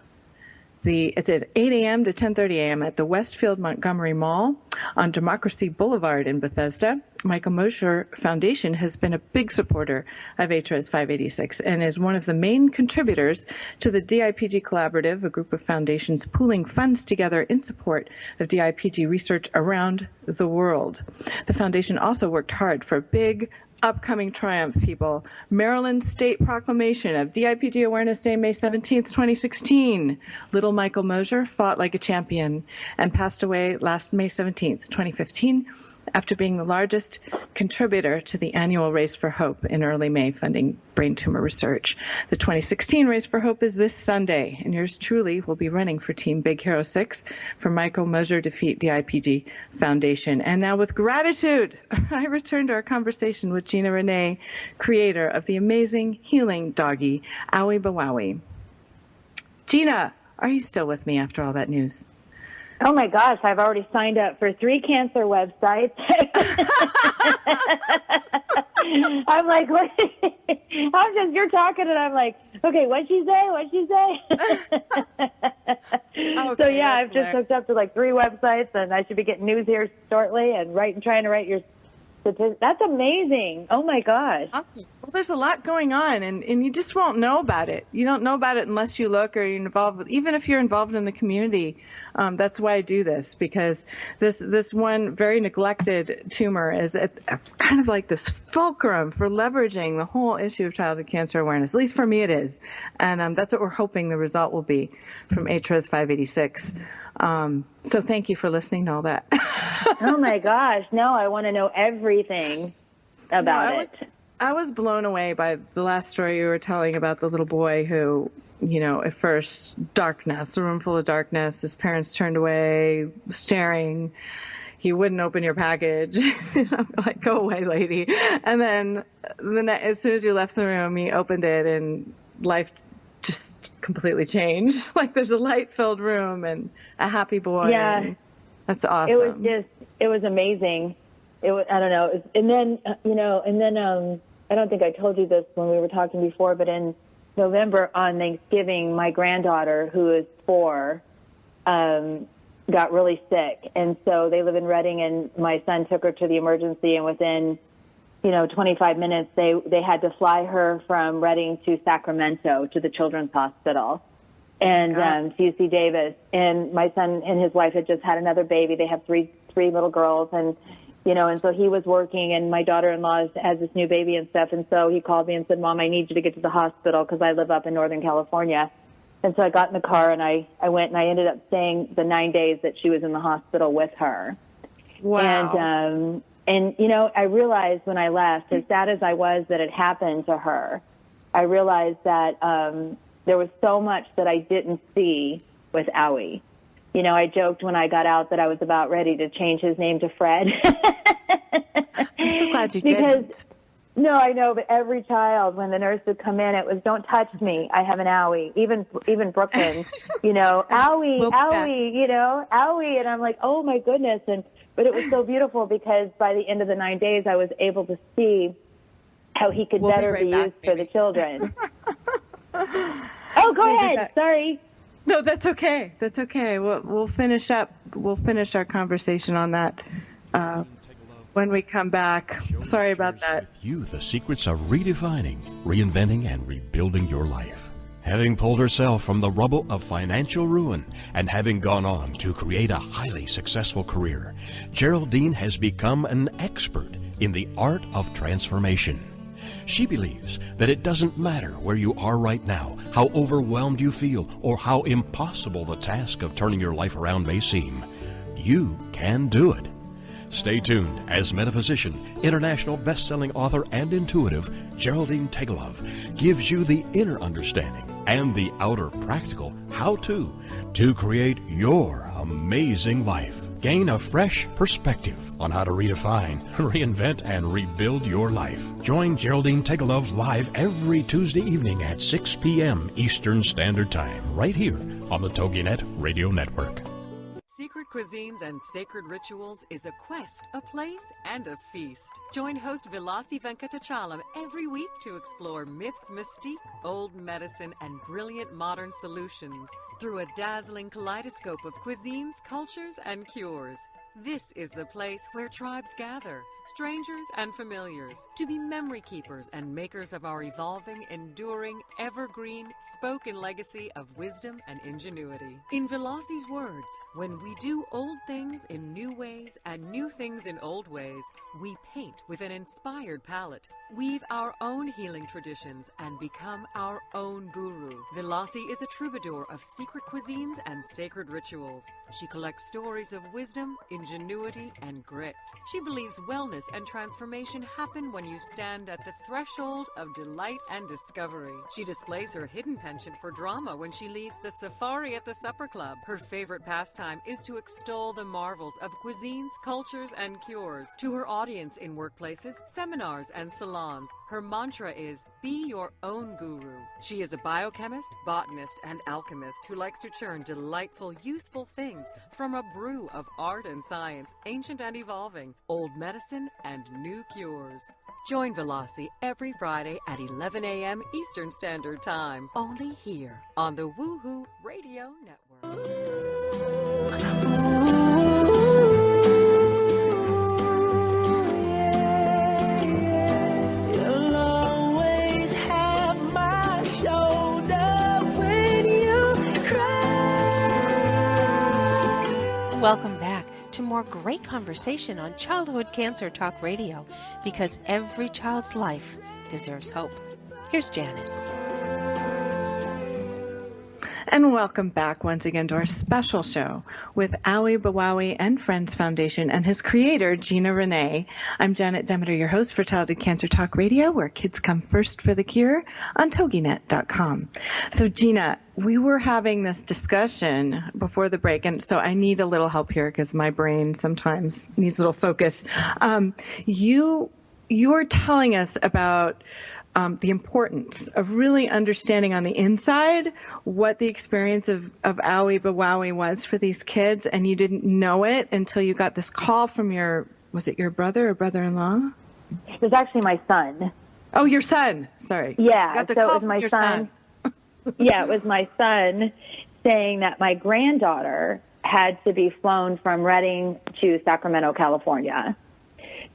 Speaker 3: at 8 a.m. to 10:30 a.m. at the Westfield Montgomery Mall on Democracy Boulevard in Bethesda. Michael Moser Foundation has been a big supporter of HRES 586 and is one of the main contributors to the DIPG Collaborative, a group of foundations pooling funds together in support of DIPG research around the world. The foundation also worked hard for a big upcoming triumph, people. Maryland State Proclamation of DIPG Awareness Day, May 17th, 2016. Little Michael Mosier fought like a champion and passed away last May 17th, 2015, after being the largest contributor to the annual Race for Hope in early May, funding brain tumor research. The 2016 Race for Hope is this Sunday, and yours truly will be running for Team Big Hero 6 for Michael Mosier Defeat DIPG Foundation. And now with gratitude, I return to our conversation with Gina Renay, creator of the amazing healing doggie, Owie BowWowie. Gina, are you still with me after all that news?
Speaker 4: Oh my gosh, I've already signed up for 3 cancer websites. I'm like, what? You're talking and I'm like, okay, what'd she say?
Speaker 3: Okay,
Speaker 4: so yeah, I've just hooked up to like 3 websites and I should be getting news here shortly and trying to write your statistics. That's amazing. Oh my gosh.
Speaker 3: Awesome. Well, there's a lot going on and you just won't know about it. You don't know about it unless you look or you're involved even if you're involved in the community. That's why I do this, because this one very neglected tumor is kind of like this fulcrum for leveraging the whole issue of childhood cancer awareness. At least for me it is. And that's what we're hoping the result will be from HRES 586. So thank you for listening to all that.
Speaker 4: Oh my gosh. No, I want to know everything about it.
Speaker 3: I was blown away by the last story you were telling about the little boy who, at first, darkness, a room full of darkness. His parents turned away, staring. He wouldn't open your package. Like, go away, lady. And then as soon as you left the room, he opened it and life just completely changed. Like there's a light-filled room and a happy boy.
Speaker 4: Yeah.
Speaker 3: That's awesome.
Speaker 4: It was amazing. I don't know. And then, I don't think I told you this when we were talking before, but in November on Thanksgiving, my granddaughter, who is 4, got really sick. And so they live in Reading, and my son took her to the emergency, and within, 25 minutes, they had to fly her from Reading to Sacramento to the Children's Hospital and to UC Davis. And my son and his wife had just had another baby. They have three little girls, and and so he was working, and my daughter-in-law has this new baby and stuff. And so he called me and said, Mom, I need you to get to the hospital because I live up in Northern California. And so I got in the car and I went, and I ended up staying the 9 days that she was in the hospital with her.
Speaker 3: Wow.
Speaker 4: And I realized when I left, as sad as I was that it happened to her, I realized that there was so much that I didn't see with Owie. I joked when I got out that I was about ready to change his name to Fred.
Speaker 3: I'm so glad you did.
Speaker 4: No, I know, but every child, when the nurse would come in, it was, don't touch me. I have an Owie. Even Brooklyn, Owie, Owie. And I'm like, oh my goodness. But it was so beautiful because by the end of the 9 days, I was able to see how he could better be used for the children. Oh, go ahead. Sorry.
Speaker 3: No, that's okay. That's okay. We'll finish up. We'll finish our conversation on that when we come back. Sorry about that.
Speaker 8: With you, the secrets of redefining, reinventing, and rebuilding your life. Having pulled herself from the rubble of financial ruin and having gone on to create a highly successful career, Geraldine has become an expert in the art of transformation. She believes that it doesn't matter where you are right now, how overwhelmed you feel, or how impossible the task of turning your life around may seem. You can do it. Stay tuned as metaphysician, international best-selling author, and intuitive Geraldine Tegelov gives you the inner understanding and the outer practical how-to to create your amazing life. Gain a fresh perspective on how to redefine, reinvent, and rebuild your life. Join Geraldine Tegelov live every Tuesday evening at 6 p.m. Eastern Standard Time, right here on the TogiNet Radio Network.
Speaker 9: Secret Cuisines and Sacred Rituals is a quest, a place, and a feast. Join host Vilasi Venkatachalam every week to explore myths, mystique, old medicine, and brilliant modern solutions through a dazzling kaleidoscope of cuisines, cultures, and cures. This is the place where tribes gather, strangers and familiars, to be memory keepers and makers of our evolving, enduring, evergreen, spoken legacy of wisdom and ingenuity. In Veloci's words, when we do old things in new ways and new things in old ways, we paint with an inspired palette, weave our own healing traditions, and become our own guru. Veloci is a troubadour of secret cuisines and sacred rituals. She collects stories of wisdom, ingenuity, and grit. She believes wellness and transformation happen when you stand at the threshold of delight and discovery. She displays her hidden penchant for drama when she leads the safari at the supper club. Her favorite pastime is to extol the marvels of cuisines, cultures, and cures. To her audience in workplaces, seminars, and salons, her mantra is, be your own guru. She is a biochemist, botanist, and alchemist who likes to churn delightful, useful things from a brew of art and science, ancient and evolving, old medicine, and new cures. Join Veloci every Friday at 11 a.m. Eastern Standard Time, only here on the Woohoo Radio Network.
Speaker 2: Welcome back to more great conversation on Childhood Cancer Talk Radio, because every child's life deserves hope. Here's Janet.
Speaker 3: And welcome back once again to our special show with Owie BowWowie and Friends Foundation and his creator, Gina Renay. I'm Janet Demeter, your host for Childhood Cancer Talk Radio, where kids come first for the cure on TogiNet.com. So, Gina, we were having this discussion before the break, and so I need a little help here because my brain sometimes needs a little focus. You were telling us about the importance of really understanding on the inside what the experience of Owie BowWowie was for these kids, and you didn't know it until you got this call from was it your brother or brother-in-law?
Speaker 4: It was actually my son.
Speaker 3: Oh, your son. Sorry.
Speaker 4: Yeah,
Speaker 3: got the
Speaker 4: so
Speaker 3: call
Speaker 4: it was
Speaker 3: from
Speaker 4: my
Speaker 3: your
Speaker 4: son. Yeah, it was my son saying that my granddaughter had to be flown from Redding to Sacramento, California,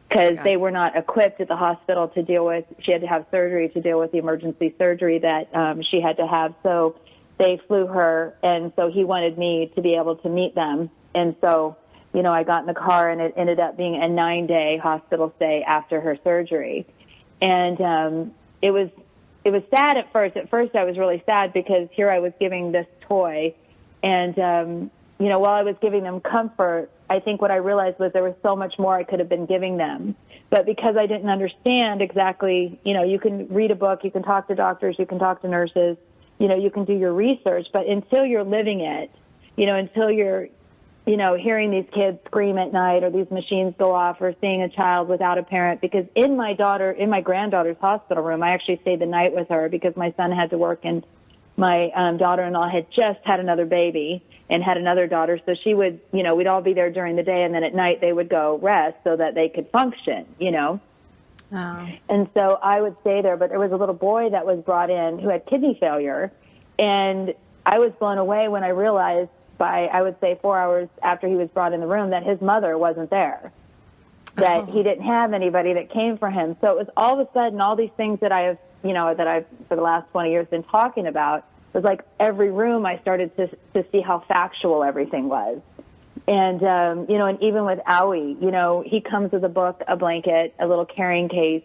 Speaker 4: because they were not equipped at the hospital to deal with, she had to have surgery to deal with the emergency surgery that she had to have. So they flew her, and so he wanted me to be able to meet them. And so, you know, I got in the car, and it ended up being a 9-day hospital stay after her surgery. And it was sad at first. At first I was really sad because here I was giving this toy, and you know, while I was giving them comfort, I think what I realized was there was so much more I could have been giving them. But because I didn't understand exactly, you know, you can read a book, you can talk to doctors, you can talk to nurses, you know, you can do your research, but until you're living it, you know, until you're, you know, hearing these kids scream at night or these machines go off or seeing a child without a parent, because in my granddaughter's hospital room, I actually stayed the night with her because my son had to work, and my daughter-in-law had just had another baby and had another daughter, so she would, you know, we'd all be there during the day, and then at night they would go rest so that they could function, you know. Oh. And so I would stay there, but there was a little boy that was brought in who had kidney failure, and I was blown away when I realized by, I would say, 4 hours after he was brought in the room that his mother wasn't there, that he didn't have anybody that came for him. So it was all of a sudden all these things that I've for the last 20 years been talking about. It was like every room I started to see how factual everything was. And, you know, and even with Owie, you know, he comes with a book, a blanket, a little carrying case.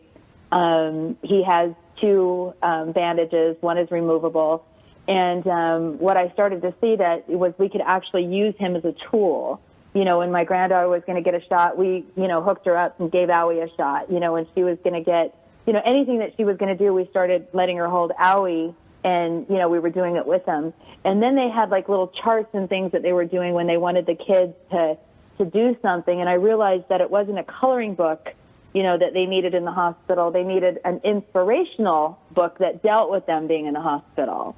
Speaker 4: He has 2 bandages. One is removable. And what I started to see that was we could actually use him as a tool. You know, when my granddaughter was going to get a shot, we, you know, hooked her up and gave Owie a shot. You know, when she was going to get, you know, anything that she was going to do, we started letting her hold Owie, and, you know, we were doing it with them. And then they had, like, little charts and things that they were doing when they wanted the kids to do something. And I realized that it wasn't a coloring book, you know, that they needed in the hospital. They needed an inspirational book that dealt with them being in the hospital.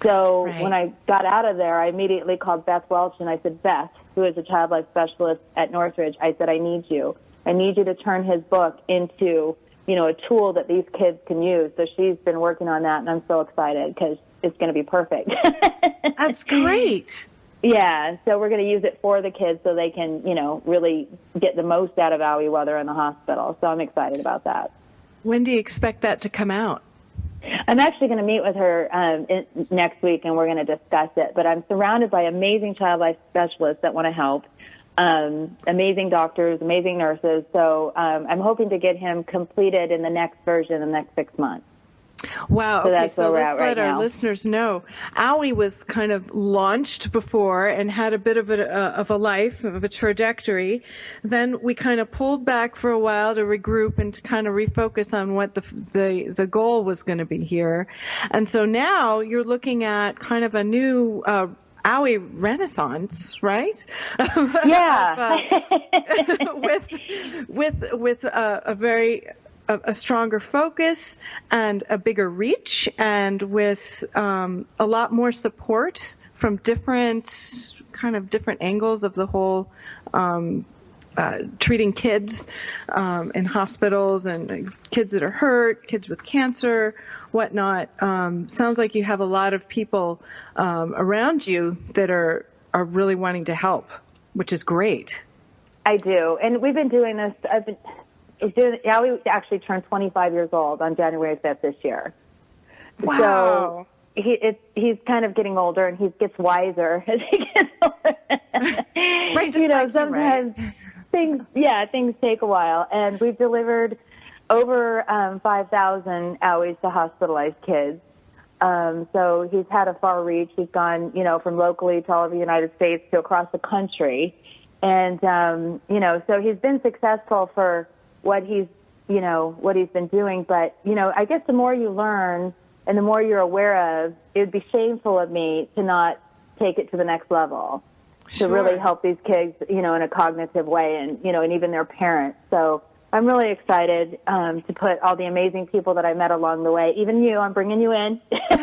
Speaker 4: So when I got out of there, I immediately called Beth Welch, and I said, Beth, who is a child life specialist at Northridge, I said, I need you. I need you to turn his book into, you know, a tool that these kids can use. So she's been working on that, and I'm so excited because it's going to be perfect.
Speaker 3: That's great.
Speaker 4: Yeah, so we're going to use it for the kids so they can, really get the most out of Owie while they're in the hospital. So I'm excited about that.
Speaker 3: When do you expect that to come out?
Speaker 4: I'm actually going to meet with her next week, and we're going to discuss it. But I'm surrounded by amazing child life specialists that want to help, amazing doctors, amazing nurses. So I'm hoping to get him completed in the next version in the next 6 months.
Speaker 3: Wow. Okay, so let's let our
Speaker 4: now.
Speaker 3: listeners know. Owie was kind of launched before and had a bit of a life, of a trajectory. Then we kind of pulled back for a while to regroup and to kind of refocus on what the goal was going to be here. And so now you're looking at kind of a new Owie Renaissance, right?
Speaker 4: Yeah.
Speaker 3: with a very a stronger focus and a bigger reach, and with a lot more support from different angles of the whole treating kids in hospitals and kids that are hurt, kids with cancer, whatnot. Sounds like you have a lot of people around you that are really wanting to help, which is great.
Speaker 4: I do, and we've been doing this. Owie actually turned 25 years old on January 5th this year.
Speaker 3: Wow.
Speaker 4: So he's kind of getting older, and he gets wiser as he gets older.
Speaker 3: Right, just like
Speaker 4: sometimes things take a while, and we've delivered over 5,000 Owies to hospitalized kids. So he's had a far reach. He's gone, from locally to all over the United States to across the country. And, so he's been successful for what he's been doing. But, I guess the more you learn and the more you're aware of, it would be shameful of me to not take it to the next level, to really help these kids, in a cognitive way, and, and even their parents. So I'm really excited to put all the amazing people that I met along the way, even you, I'm bringing you in.
Speaker 3: Yay,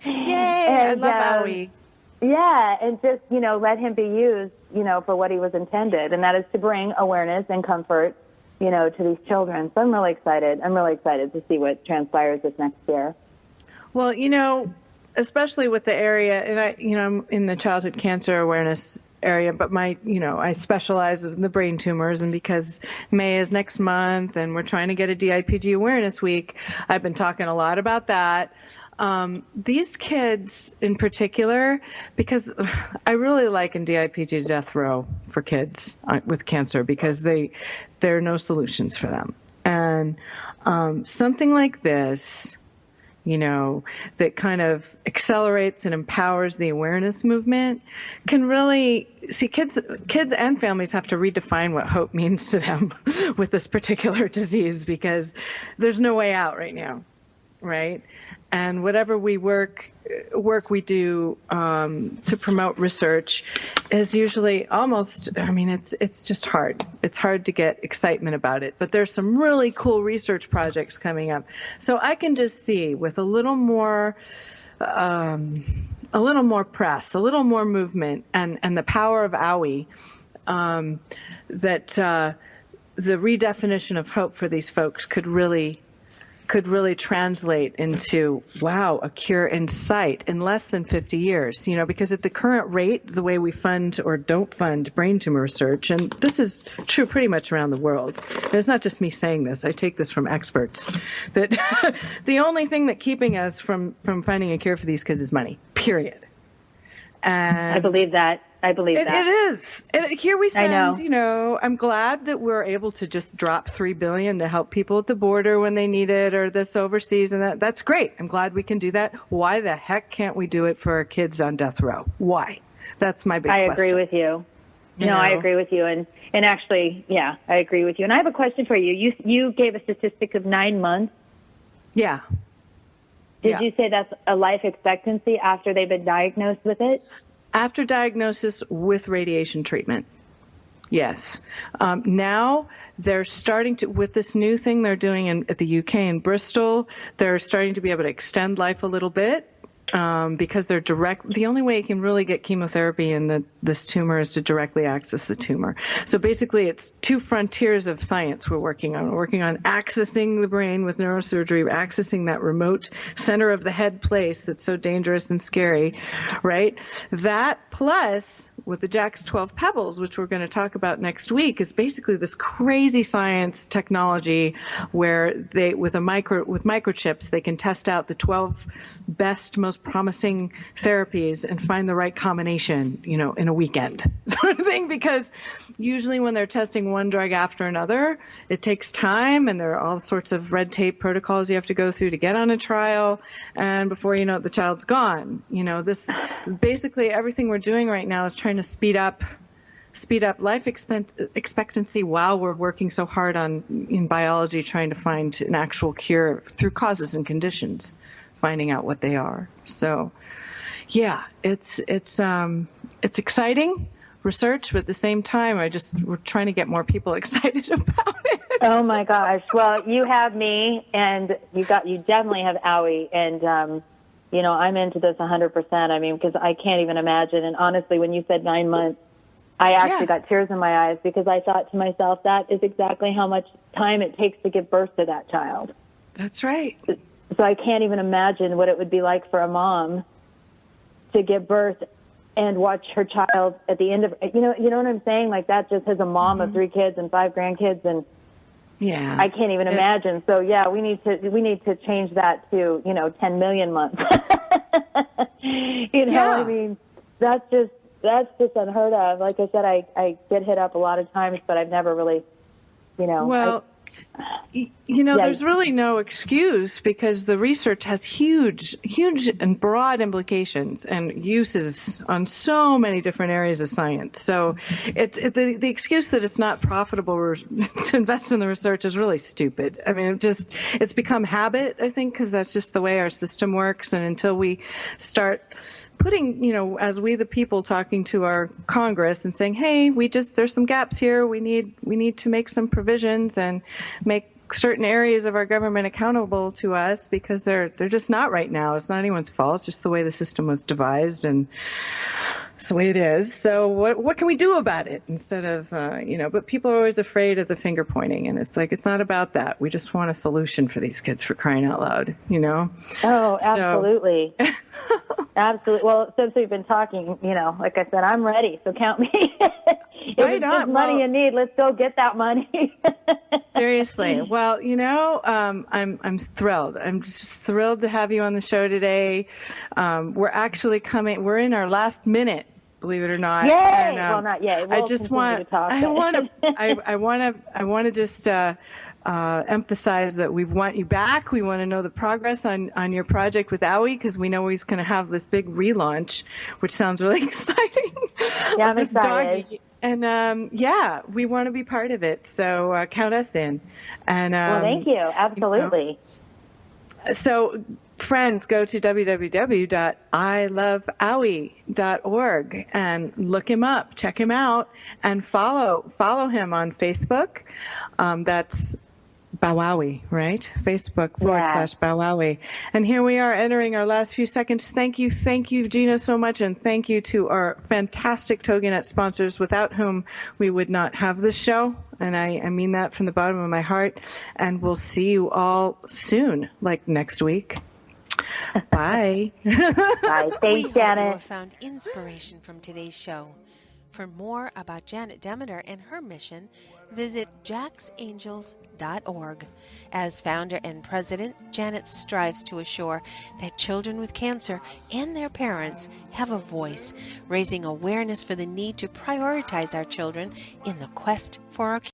Speaker 3: and, I love Owie.
Speaker 4: Yeah, and just, let him be used, for what he was intended, and that is to bring awareness and comfort, to these children. So I'm really excited. I'm really excited to see what transpires this next year.
Speaker 3: Well, especially with the area, and I'm in the childhood cancer awareness area, but I specialize in the brain tumors, and because May is next month and we're trying to get a DIPG awareness week, I've been talking a lot about that. These kids in particular, because I really liken DIPG to death row for kids with cancer, because there are no solutions for them. And something like this, that kind of accelerates and empowers the awareness movement can really see kids and families have to redefine what hope means to them with this particular disease, because there's no way out right now. Right. And whatever work we do to promote research is usually it's just hard. It's hard to get excitement about it. But there's some really cool research projects coming up. So I can just see with a little more press, a little more movement, and the power of Owie, that the redefinition of hope for these folks could really translate into, wow, a cure in sight in less than 50 years, because at the current rate, the way we fund or don't fund brain tumor research, and this is true pretty much around the world, and it's not just me saying this, I take this from experts, that the only thing that keeping us from finding a cure for these kids is money, period. And
Speaker 4: I believe that. It
Speaker 3: is. Here we stand, I'm glad that we're able to just drop $3 billion to help people at the border when they need it, or this overseas, and that's great. I'm glad we can do that. Why the heck can't we do it for our kids on death row? Why? That's my big question.
Speaker 4: I agree with you. I agree with you. And actually, yeah, I agree with you. And I have a question for you. You gave a statistic of 9 months.
Speaker 3: Yeah.
Speaker 4: Did you say that's a life expectancy after they've been diagnosed with it?
Speaker 3: After diagnosis with radiation treatment, yes. Now they're starting to, with this new thing they're doing at the UK in Bristol, they're starting to be able to extend life a little bit. because they're the only way you can really get chemotherapy in this tumor is to directly access the tumor. So basically it's two frontiers of science we're working on. We're working on accessing the brain with neurosurgery, accessing that remote center of the head place that's so dangerous and scary, right? That plus with the JAX 12 Pebbles, which we're going to talk about next week, is basically this crazy science technology where with microchips, they can test out the 12 best, most promising therapies and find the right combination, in a weekend sort of thing. Because usually when they're testing one drug after another, it takes time and there are all sorts of red tape protocols you have to go through to get on a trial. And before you know it, the child's gone. This basically everything we're doing right now is trying to speed up life expectancy while we're working so hard in biology trying to find an actual cure through causes and conditions, finding out what they are. So, yeah, it's exciting research, but at the same time, we're trying to get more people excited about it.
Speaker 4: Oh my gosh! Well, you have me, and you definitely have Owie, and I'm into this 100%. I mean, because I can't even imagine. And honestly, when you said 9 months, I actually got tears in my eyes because I thought to myself, that is exactly how much time it takes to give birth to that child.
Speaker 3: That's right.
Speaker 4: So I can't even imagine what it would be like for a mom to give birth and watch her child at the end of, you know what I'm saying? Like that just as a mom of 3 kids and 5 grandkids, and
Speaker 3: yeah,
Speaker 4: I can't even imagine. So yeah, we need to change that to, 10 million months. I mean, that's just unheard of. Like I said, I get hit up a lot of times, but I've never really,
Speaker 3: Well, there's really no excuse because the research has huge and broad implications and uses on so many different areas of science. So the excuse that it's not profitable to invest in the research is really stupid. I mean, it's become habit, I think, because that's just the way our system works. And until we start putting, as we the people talking to our Congress and saying, hey, there's some gaps here. We need to make some provisions and make certain areas of our government accountable to us because they're just not right now. It's not anyone's fault. It's just the way the system was devised and it's the way it is. So what can we do about it instead of, but people are always afraid of the finger pointing. And it's like, it's not about that. We just want a solution for these kids for crying out loud,
Speaker 4: Oh, absolutely. Absolutely. Well, since we've been talking, like I said, I'm ready. So count me. If it's just money you need, let's go get that money.
Speaker 3: Seriously. Well, I'm thrilled. I'm just thrilled to have you on the show today. We're actually we're in our last minute, believe it or not.
Speaker 4: Yay!
Speaker 3: And,
Speaker 4: well, not yet.
Speaker 3: I want to just emphasize that we want you back. We want to know the progress on your project with Owie because we know he's going to have this big relaunch, which sounds really exciting.
Speaker 4: Yeah, I'm excited.
Speaker 3: Doggie. And we want to be part of it. So count us in. And
Speaker 4: well, thank you. Absolutely.
Speaker 3: So friends, go to www.iloveowie.org and look him up, check him out, and follow him on Facebook. That's BowWowie, right? Facebook /BowWowie. And here we are entering our last few seconds. Thank you, Gina, so much. And thank you to our fantastic TogiNet sponsors without whom we would not have this show. And I mean that from the bottom of my heart. And we'll see you all soon, like next week. Bye.
Speaker 4: Bye. Thanks, Janet.
Speaker 2: You have found inspiration from today's show. For more about Janet Demeter and her mission, visit jacksangels.org. As founder and president, Janet strives to assure that children with cancer and their parents have a voice, raising awareness for the need to prioritize our children in the quest for our